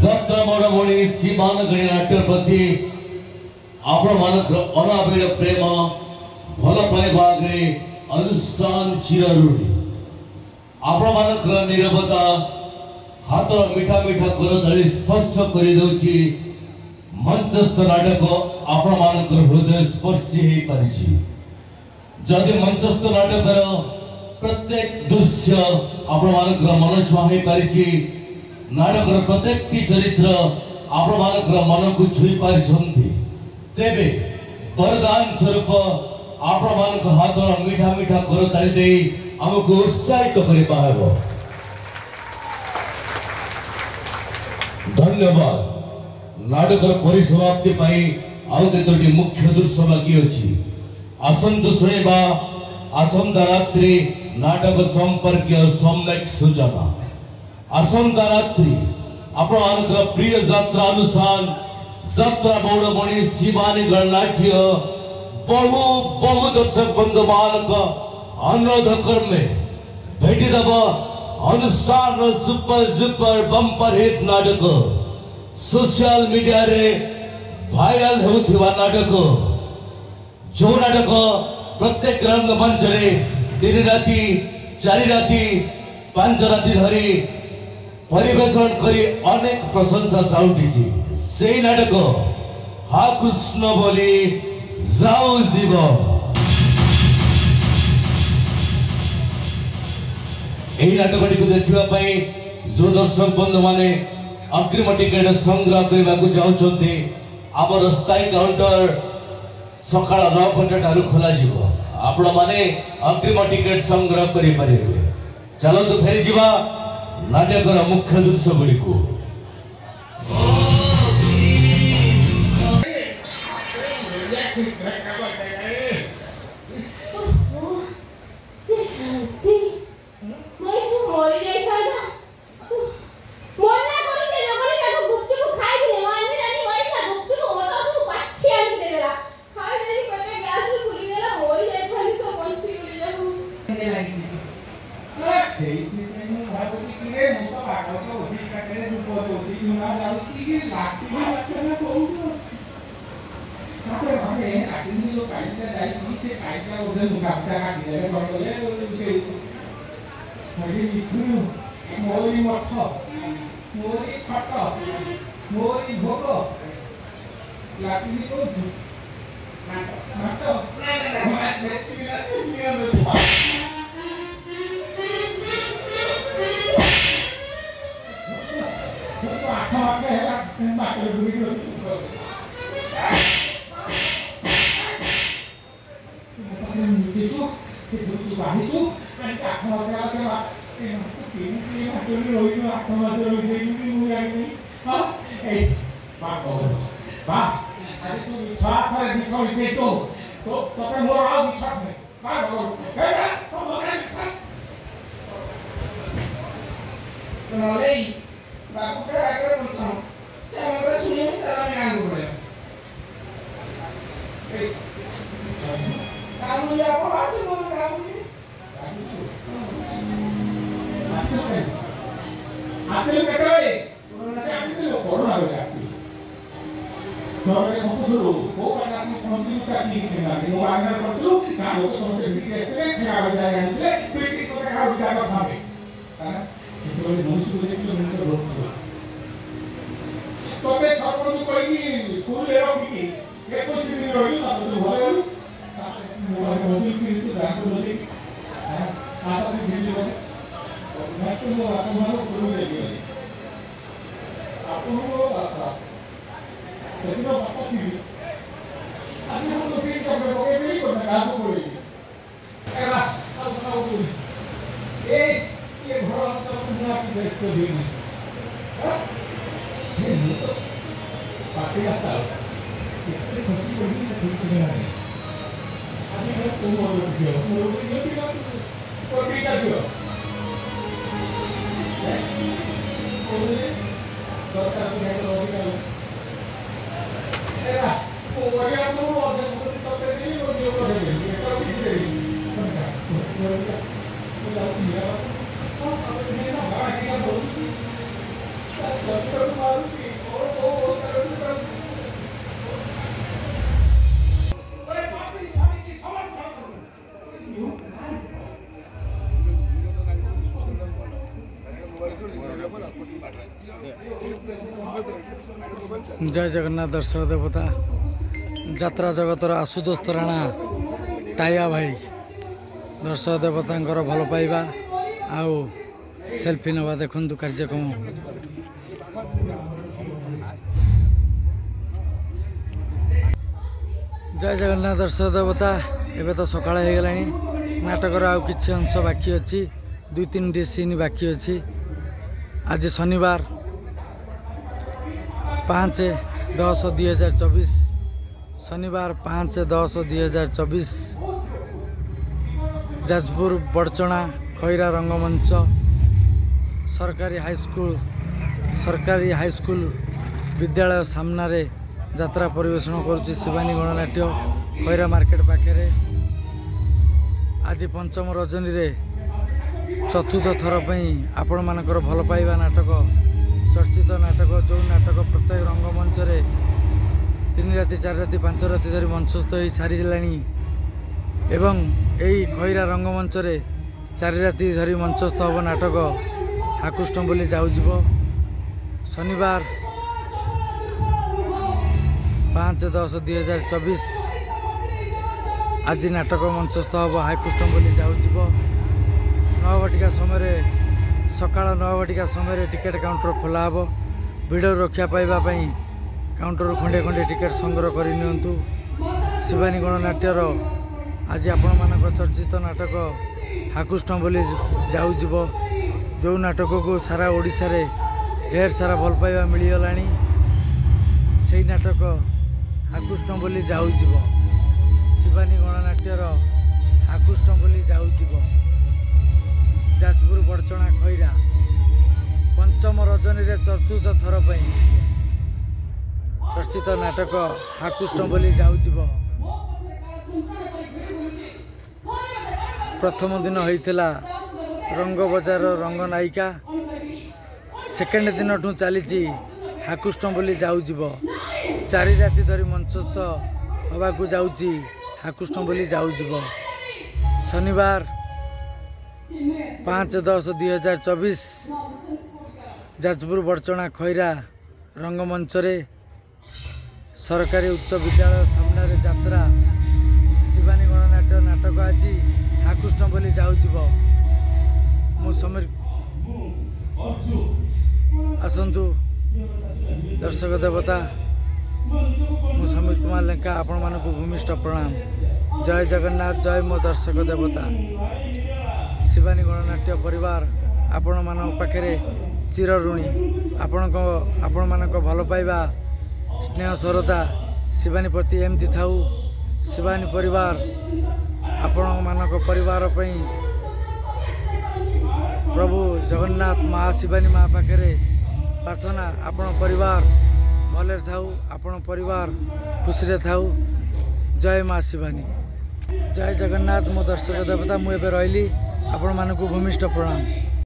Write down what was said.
যাত্রা মরমণি সীমানগড়ি নাট্য প্রতি ଆପଣମାନଙ୍କ ଅନାବିଳ ପ୍ରେମ ଭଲ ପାଇବା ଆଗରେ ଅନୁଷ୍ଠାନ ଚିରଋଣୀ ଆପଣମାନଙ୍କର ନିରବତା ହାତର ମିଠା ମିଠା କରତାଳି ସ୍ପଷ୍ଟ କରିଦେଉଛି ମଞ୍ଚସ୍ଥ ନାଟକ ଆପଣମାନଙ୍କର ହୃଦୟ ସ୍ପର୍ଶୀ ହେଇପାରିଛି ଯଦି ମଞ୍ଚସ୍ଥ ନାଟକର ପ୍ରତ୍ୟେକ ଦୃଶ୍ୟ ଆପଣମାନଙ୍କର ମନ ଛୁଆଁ ହେଇପାରିଛି नाटकर प्रत्येक चरित्र आपणମାନଙ୍କର ମନକୁ ଛୁଇଁ ପାରିଛନ୍ତି ତେବେ वरदान स्वरूप आपणମାନଙ୍କ ହାତର ମିଠା ମିଠା କରତାଳି ଦେଇ ଆମକୁ ଉତ୍ସାହିତ କରିବା ହେବ ଧନ୍ୟବାଦ नाटकर परिसमाप्ति ପାଇଁ ଆଉ କେତୋଟି ମୁଖ୍ୟ ଦୃଶ୍ୟ ବାକି ଅଛି ଆସନ୍ତୁ ଶୁଣିବା ଆସନ୍ତା ରାତ୍ରି नाटक ସମ୍ପର୍କୀୟ ସମ୍ୟକ ସୂଚନା आसंता रात्रि आपणମାନଙ୍କର प्रिय यात्रा अनुसार यात्रा मौड़मणि शिवानी गणनाट्य बहु बहु दर्शक बंधु मानक अनुरोध कर्मे भेटिदेव अनुष्ठान सुपर जुपर बंपर हिट नाटक सोशल मीडिया रे वायरल होउथिबा नाटक जो नाटक प्रत्येक रंगमंच रे 3 राति 4 राति 5 राति धरी परिवेशन करी अनेक प्रशंसा साउटिछि से नाटक हा कृष्ण बोली जाऊ जीव एही नाटकटी को देखिबा पई जो दर्शक बंधु माने अग्रिम टिकेट संग्रह करबा को जाउछन्ते हमर स्थायी काउंटर सकाळ 9 घंटा ठारू खोला जीव आपण माने अग्रिम टिकेट संग्रह करि परिबे चलो तो फेरी जीवा नाटकर मुख्य दृश्य गुड़ी को मोरी मठ मोरी खट मोरी भोग लाटिनी को नाटक स्कूल କିଛି ଦିନ ରହିଲୁ ତାପରେ ଭଲ ହେଲୁ ତାପରେ ମଜୁରୀ କିଣିଛୁ ବ୍ୟାଙ୍କ ମଜୁରୀ ତାପରେ ଦିଲ୍ଲୀ ଗଲେ ବ୍ୟାଙ୍କ ମୋ ବାପା ମାଆଙ୍କ ଉପରକୁ ଯାଇଗଲେ ଆପଣଙ୍କ ବାପା ସେଦିନ ବାପା ଥିବି ଆଜି ମୁଁ ତ କିଣି ତାପରେ ପକେଇବି ଗୋଟେ କାହାକୁ ପଳେଇବି ଏରା ଆଉ ସେଟା ଉଠୁନି ଏ ଘର ଅଞ୍ଚଳକୁ ମୁଁ ଆକି ଦାୟିତ୍ୱ ଦେଇନି ପାଟିଟା ତାଳ ଏତେ ଖୁସି କରିବି ଠିକ୍ ନାହିଁ ଆଜି ମୁଁ କୋଉ ମଜା ଝିଅ ମୋର ଗୋଟେ ଝିଅ ଥିଲା ତୋର ଦିଟା ଝିଅ ଦରକାର ଅଧିକାର ଏରା ମୁଁ ବଢ଼ିଆ ମୁଁ ଅଧେ ସମ୍ପତ୍ତି ତତେ ଦେବି ମୋ ଝିଅ ପଠେଇଦେବି ଏଟା କିଛି ଦେବି ମୁଁ ଯାଉଛି जय जगन्नाथ दर्शक देवता यात्रा जगतर आशुतोष राणा टाया भाई दर्शक देवता भल पाइबा आउ सेल्फी नवा देखु कार्यक्रम जय जगन्नाथ दर्शक देवता एवं तो सकाळ हो गला नाटकर आउ कि अंश बाकी अच्छी 2-3 सीन बाकी अच्छी आज शनिवार 5-10-2024 शनिवार 5-10-2024 जाजपुर बड़चणा खैरा रंगमंच सरकारी हाईस्कूल विद्यालय सामने यात्रा परिवेषण करुच्ची शिवानी गणनाट्य खैरा मार्केट पाखे आज पंचम रजनी रे चतुर्थ थर आपण मानकर भल पाइबा नाटक चर्चित नाटक जो नाटक प्रत्येक रंगमंच 3 राति 4 राति 5 राति धरी मंचस्थ हो सारी एवं यही खैरा रंगमंच 4 राति धरी मंचस्थ हम नाटक हाकुष्टम बोली जाऊजीव शनिवार 5-10-2024 आज नाटक मंचस्थ हम हाकुष्टम बोली जाऊजीव 9 घटिका समय सकाळ 9 घटिका समय टिकेट काउंटर खोला हम भिड़ रक्षा पाइबापी काउंटर खंडे खंडे टिकेट संग्रह करनी शिवानी गणनाट्यर आज आपण मानक चर्चित नाटक हाकुष्टम बोली जाऊजीव जो नाटक को सारा ओडिशा रे ढेर सारा भल पाइबा मिलगला से नाटक हाकुष्टम बोली जाऊजीव शिवानी गणनाट्यर हाकुष्टम बोली जाऊजीव जाजपुर बड़चणा खैरा पंचम रजनी रे चतुर्थ थर चर्चित नाटक हाकुष्टम बोली जाऊजीव प्रथम दिन होइथिला रंग बजार रंग नायिका सेकेंड दिन ठू चली हाकुष्टम बोली जाऊजीव 4 राति धरी मंचस्थ हवा को जाऊँगी हाकुष्टम बोली जाऊजीव शनिवार 5-10-2024 जाजपुर बड़चणा खैरा रंगमंच सरकारी उच्च विद्यालय सामने यात्रा शिवानी गणनाट्य नाटक आज हाकुष्टम बोली जाऊजीव मु समीर आसतु दर्शक देवता मु समीर कुमार लेंका आपण मानक भूमिष्ठ प्रणाम जय जगन्नाथ जय मो दर्शक देवता शिवानी गणनाट्य परिवार आपण मान पाखे चिर ऋणी आपण मानक भल पाइबा स्नेह सरता शिवानी प्रति एमती थाऊ शिवानी परिवार आपण मानक परिवार पई प्रभु जगन्नाथ माँ शिवानी माँ पाखे प्रार्थना आपण परिवार भले थाऊ आपण परिवार खुशी थाऊ जय माँ शिवानी जय जगन्नाथ मो दर्शक देवता मुझे रही आपण मानक भूमिष्ठ प्रणाम।